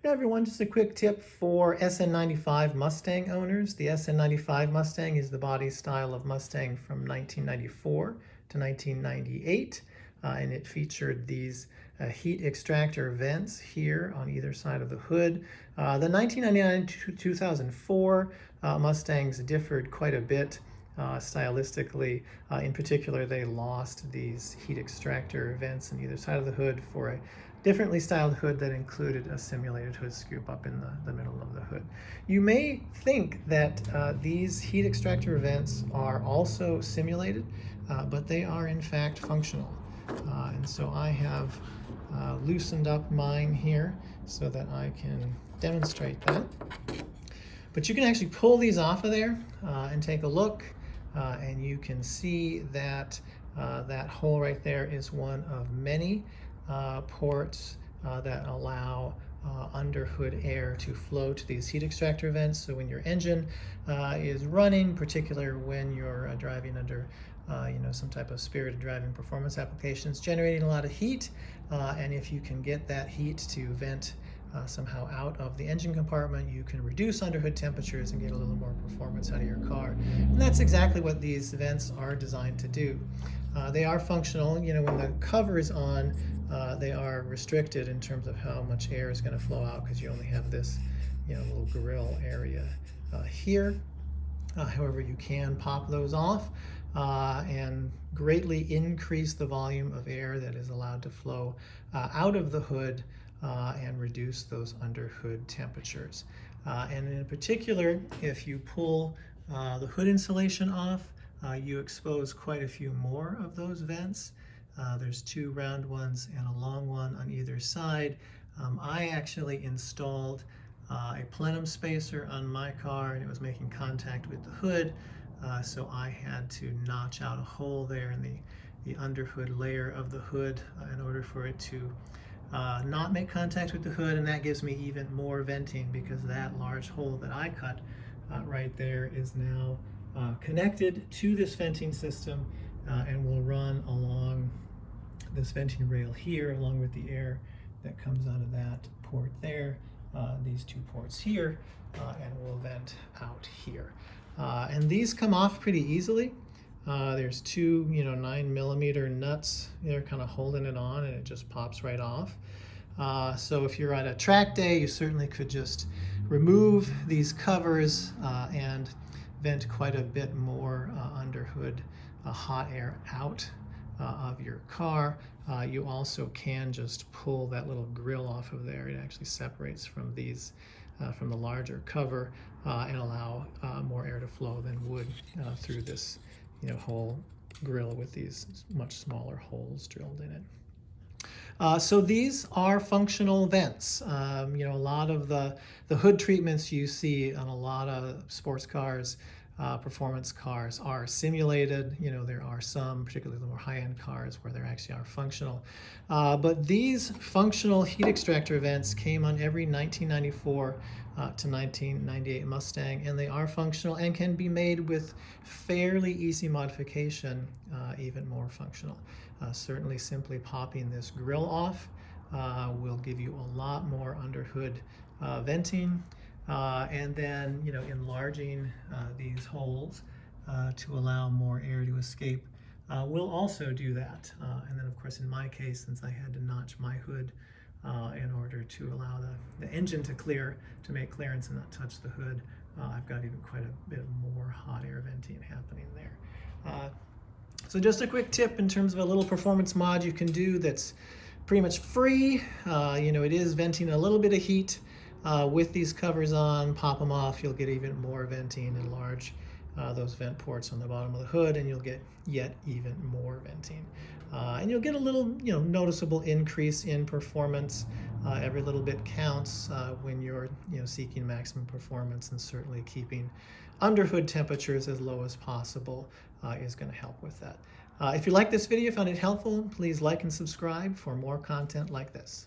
Hey everyone, just a quick tip for SN95 Mustang owners. The SN95 Mustang is the body style of Mustang from 1994 to 1998, and it featured these heat extractor vents here on either side of the hood. The 1999 to 2004 Mustangs differed quite a bit stylistically. In particular, they lost these heat extractor vents on either side of the hood for a differently styled hood that included a simulated hood scoop up in the middle of the hood. You may think that these heat extractor vents are also simulated, but they are in fact functional. And so I have loosened up mine here so that I can demonstrate that. But you can actually pull these off of there and take a look, and you can see that that hole right there is one of many ports that allow under hood air to flow to these heat extractor vents. So when your engine is running, particularly when you're driving under some type of spirited driving performance applications, generating a lot of heat, and if you can get that heat to vent somehow out of the engine compartment, you can reduce underhood temperatures and get a little more performance out of your car. And that's exactly what these vents are designed to do. They are functional. When the cover is on, they are restricted in terms of how much air is going to flow out because you only have this little grill area here. However, you can pop those off and greatly increase the volume of air that is allowed to flow out of the hood and reduce those underhood temperatures. And in particular, if you pull the hood insulation off, you expose quite a few more of those vents. There's two round ones and a long one on either side. I actually installed a plenum spacer on my car, and it was making contact with the hood, so I had to notch out a hole there in the underhood layer of the hood in order for it to not make contact with the hood, and that gives me even more venting because that large hole that I cut right there is now connected to this venting system and will run along this venting rail here along with the air that comes out of that port there, these two ports here, and will vent out here. And these come off pretty easily. There's two 9mm nuts they're kind of holding it on, and it just pops right off. So if you're at a track day, you certainly could just remove these covers and vent quite a bit more underhood hot air out of your car. You also can just pull that little grill off of there. It actually separates from these from the larger cover and allow more air to flow than would through this whole grill with these much smaller holes drilled in it. So these are functional vents. A lot of the hood treatments you see on a lot of sports cars, performance cars, are simulated. There are some, particularly the more high-end cars, where they actually are functional. But these functional heat extractor vents came on every 1994 to 1998 Mustang, and they are functional and can be made with fairly easy modification, even more functional. Certainly simply popping this grill off will give you a lot more underhood venting, and then enlarging these holes to allow more air to escape will also do that. And then of course in my case, since I had to notch my hood in order to allow the engine to make clearance and not touch the hood, I've got even quite a bit more hot air venting happening there. So just a quick tip in terms of a little performance mod you can do that's pretty much free. It is venting a little bit of heat with these covers on. Pop them off, you'll get even more venting. Enlarge those vent ports on the bottom of the hood, and you'll get yet even more venting. And you'll get a little noticeable increase in performance. Every little bit counts when you're seeking maximum performance, and certainly keeping underhood temperatures as low as possible is going to help with that. If you like this video, found it helpful, please like and subscribe for more content like this.